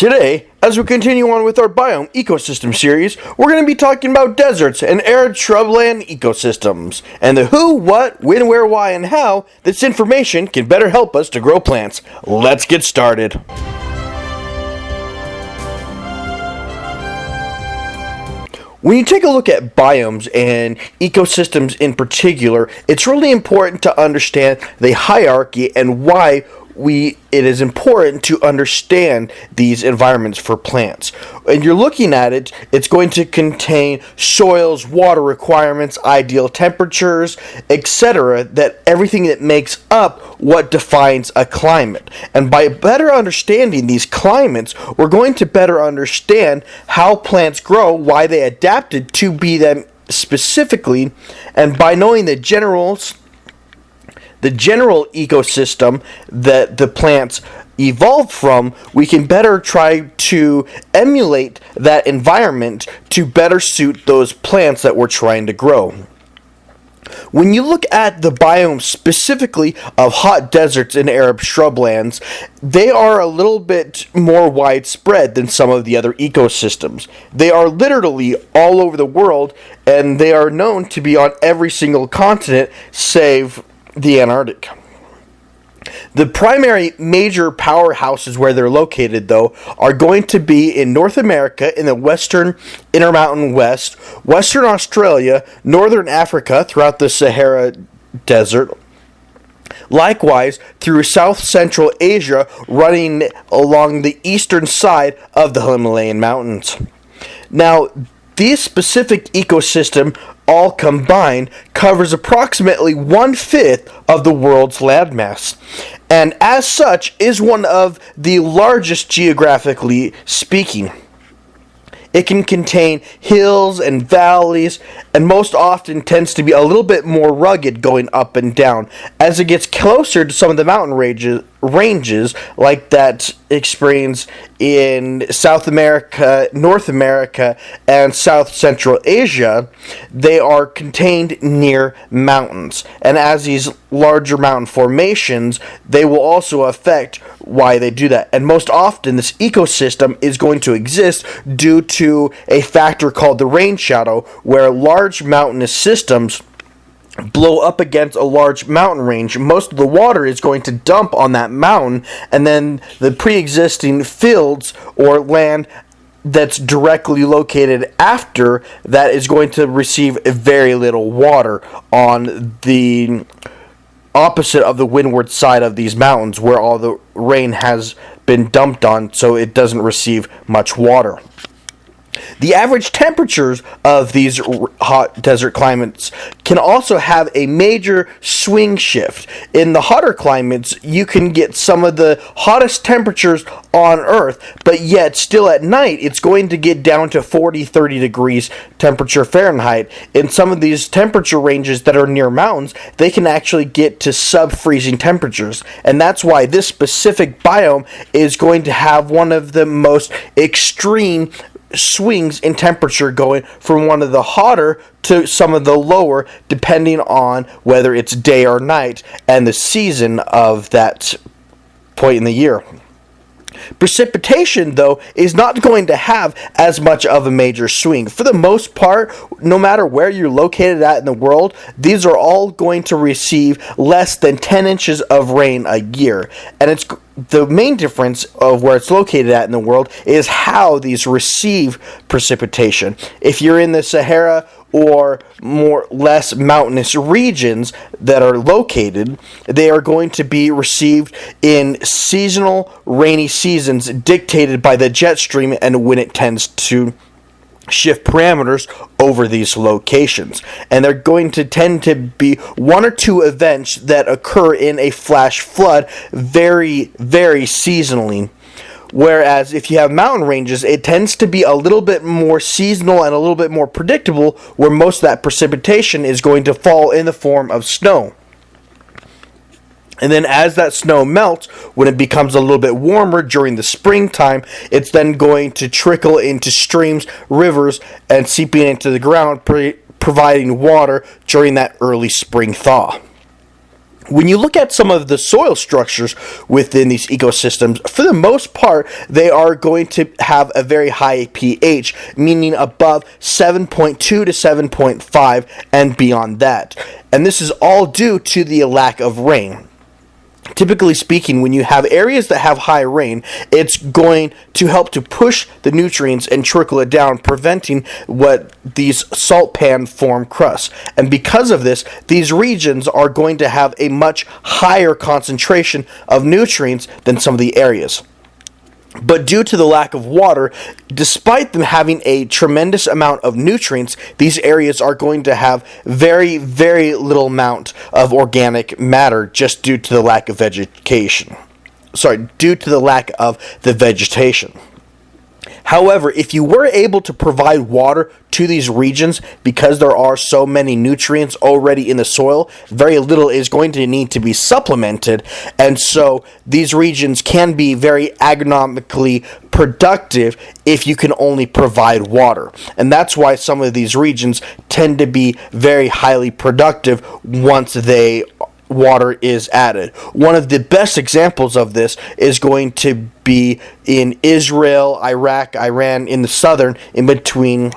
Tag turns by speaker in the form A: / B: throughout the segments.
A: Today, as we continue on with our biome ecosystem series, we're going to be talking about deserts and arid shrubland ecosystems, and the who, what, when, where, why, and how this information can better help us to grow plants. Let's get started. When you take a look at biomes and ecosystems in particular, it's really important to understand the hierarchy and why it is important to understand these environments for plants. And you're looking at it, it's going to contain soils, water requirements, ideal temperatures, etc. That everything that makes up what defines a climate. And by better understanding these climates, we're going to better understand how plants grow, why they adapted to be them specifically, and by knowing the general ecosystem that the plants evolved from, we can better try to emulate that environment to better suit those plants that we're trying to grow. When you look at the biomes specifically of hot deserts and arid shrublands, they are a little bit more widespread than some of the other ecosystems. They are literally all over the world, and they are known to be on every single continent save the Antarctic. The primary major powerhouses where they're located, though, are going to be in North America, in the western Intermountain West, Western Australia, Northern Africa throughout the Sahara Desert, likewise through South Central Asia, running along the eastern side of the Himalayan mountains. Now, this specific ecosystem, all combined, covers approximately 1/5 of the world's landmass, and as such is one of the largest geographically speaking. It can contain hills and valleys, and most often tends to be a little bit more rugged going up and down. As it gets closer to some of the mountain ranges like that experienced in South America, North America, and South Central Asia, they are contained near mountains. And as these larger mountain formations, they will also affect why they do that. And most often, this ecosystem is going to exist due to a factor called the rain shadow, where large mountainous systems blow up against a large mountain range. Most of the water is going to dump on that mountain, and then the pre-existing fields or land that's directly located after that is going to receive very little water on the opposite of the windward side of these mountains, where all the rain has been dumped on, so it doesn't receive much water. The average temperatures of these hot desert climates can also have a major swing shift. In the hotter climates, you can get some of the hottest temperatures on Earth, but yet still at night it's going to get down to 40-30 degrees temperature Fahrenheit. In some of these temperature ranges that are near mountains, they can actually get to sub-freezing temperatures, and that's why this specific biome is going to have one of the most extreme swings in temperature, going from one of the hotter to some of the lower, depending on whether it's day or night and the season of that point in the year. Precipitation, though, is not going to have as much of a major swing. For the most part, no matter where you're located at in the world, these are all going to receive less than 10 inches of rain a year. And it's the main difference of where it's located at in the world is how these receive precipitation. If you're in the Sahara or less mountainous regions that are located, they are going to be received in seasonal rainy seasons dictated by the jet stream and when it tends to shift parameters over these locations. And they're going to tend to be one or two events that occur in a flash flood very, very seasonally. Whereas if you have mountain ranges, it tends to be a little bit more seasonal and a little bit more predictable, where most of that precipitation is going to fall in the form of snow. And then as that snow melts, when it becomes a little bit warmer during the springtime, it's then going to trickle into streams, rivers, and seeping into the ground, providing water during that early spring thaw. When you look at some of the soil structures within these ecosystems, for the most part, they are going to have a very high pH, meaning above 7.2 to 7.5 and beyond that. And this is all due to the lack of rain. Typically speaking, when you have areas that have high rain, it's going to help to push the nutrients and trickle it down, preventing what these salt pan form crusts. And because of this, these regions are going to have a much higher concentration of nutrients than some of the areas. But due to the lack of water, despite them having a tremendous amount of nutrients, these areas are going to have very, very little amount of organic matter just due to the lack of vegetation. Due to the lack of the vegetation. However, if you were able to provide water to these regions, because there are so many nutrients already in the soil, very little is going to need to be supplemented, and so these regions can be very agronomically productive if you can only provide water. And that's why some of these regions tend to be very highly productive once water is added. One of the best examples of this is going to be in Israel, Iraq, Iran, in the southern, in between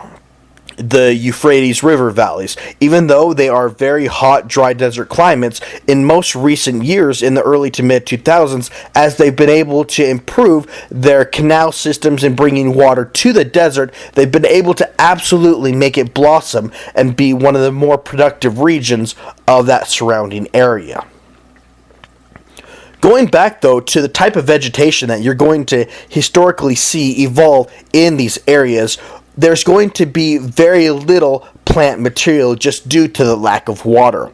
A: the Euphrates River valleys. Even though they are very hot, dry desert climates, in most recent years, in the early to mid 2000s, as they've been able to improve their canal systems and bringing water to the desert, they've been able to absolutely make it blossom and be one of the more productive regions of that surrounding area. Going back, though, to the type of vegetation that you're going to historically see evolve in these areas, there's going to be very little plant material just due to the lack of water.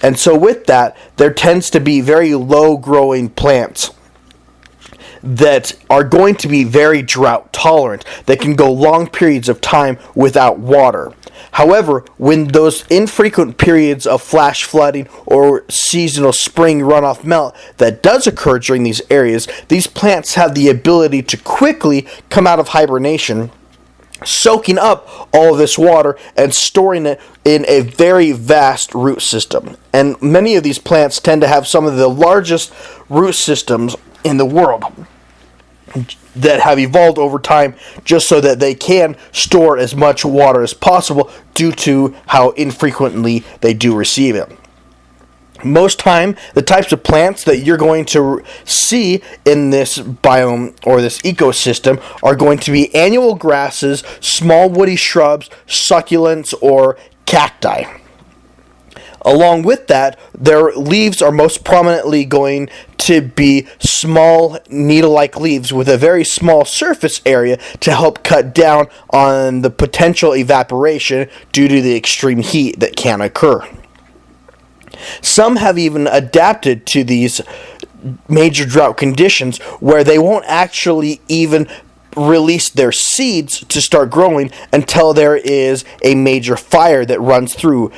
A: And so with that, there tends to be very low growing plants that are going to be very drought tolerant, that can go long periods of time without water. However, when those infrequent periods of flash flooding or seasonal spring runoff melt that does occur during these areas, these plants have the ability to quickly come out of hibernation, soaking up all of this water and storing it in a very vast root system. And many of these plants tend to have some of the largest root systems in the world that have evolved over time just so that they can store as much water as possible due to how infrequently they do receive it. Most time, the types of plants that you're going to see in this biome or this ecosystem are going to be annual grasses, small woody shrubs, succulents, or cacti. Along with that, their leaves are most prominently going to be small needle-like leaves with a very small surface area to help cut down on the potential evaporation due to the extreme heat that can occur. Some have even adapted to these major drought conditions where they won't actually even release their seeds to start growing until there is a major fire that runs through.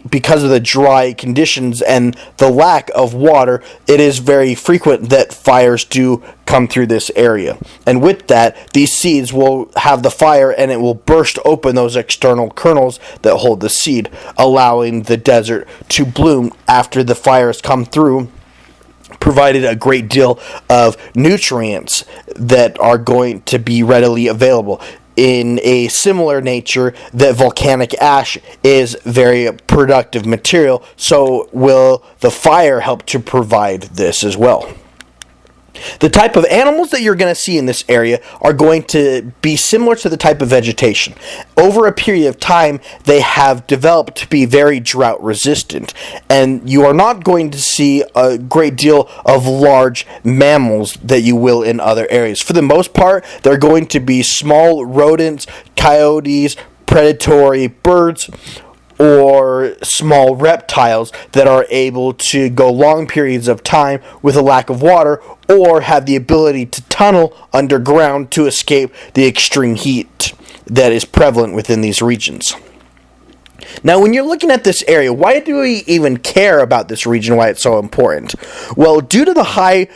A: Because of the dry conditions and the lack of water, it is very frequent that fires do come through this area. And with that, these seeds will have the fire and it will burst open those external kernels that hold the seed, allowing the desert to bloom after the fire has come through, provided a great deal of nutrients that are going to be readily available. In a similar nature, that volcanic ash is very productive material, so will the fire help to provide this as well. The type of animals that you're going to see in this area are going to be similar to the type of vegetation. Over a period of time, they have developed to be very drought resistant, and you are not going to see a great deal of large mammals that you will in other areas. For the most part, they're going to be small rodents, coyotes, predatory birds, or small reptiles that are able to go long periods of time with a lack of water or have the ability to tunnel underground to escape the extreme heat that is prevalent within these regions. Now, when you're looking at this area, why do we even care about this region, why it's so important? Well, due to the high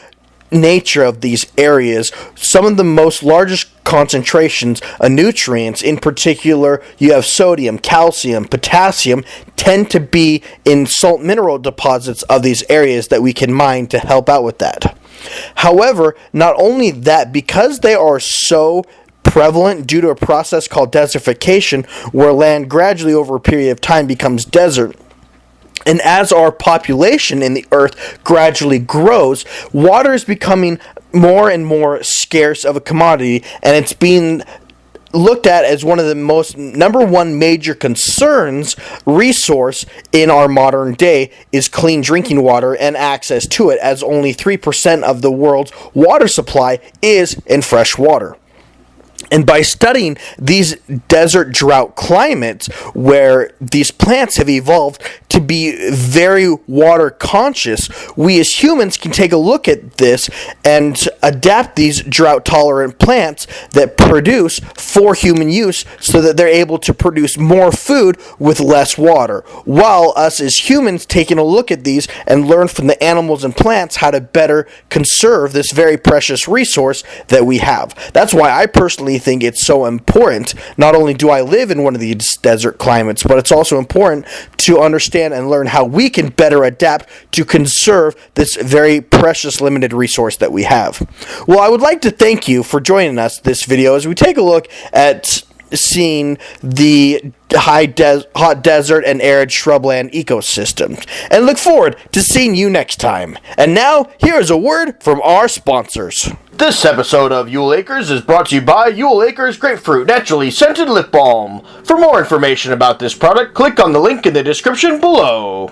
A: nature of these areas, some of the most largest concentrations of nutrients, in particular you have sodium, calcium, potassium, tend to be in salt mineral deposits of these areas that we can mine to help out with that. However, not only that, because they are so prevalent due to a process called desertification, where land gradually over a period of time becomes desert, and as our population in the earth gradually grows, water is becoming more and more scarce of a commodity, and it's being looked at as one of the most number one major concerns resource in our modern day is clean drinking water and access to it, as only 3% of the world's water supply is in fresh water. And by studying these desert drought climates where these plants have evolved to be very water conscious, we as humans can take a look at this and adapt these drought tolerant plants that produce for human use so that they're able to produce more food with less water, while us as humans taking a look at these and learn from the animals and plants how to better conserve this very precious resource that we have. That's why I personally think it's so important. Not only do I live in one of these desert climates, but it's also important to understand and learn how we can better adapt to conserve this very precious limited resource that we have. Well, I would like to thank you for joining us this video as we take a look at seeing the hot desert and arid shrubland ecosystems, and look forward to seeing you next time. And now, here is a word from our sponsors. This episode of Yule Acres is brought to you by Yule Acres Grapefruit Naturally Scented Lip Balm. For more information about this product, click on the link in the description below.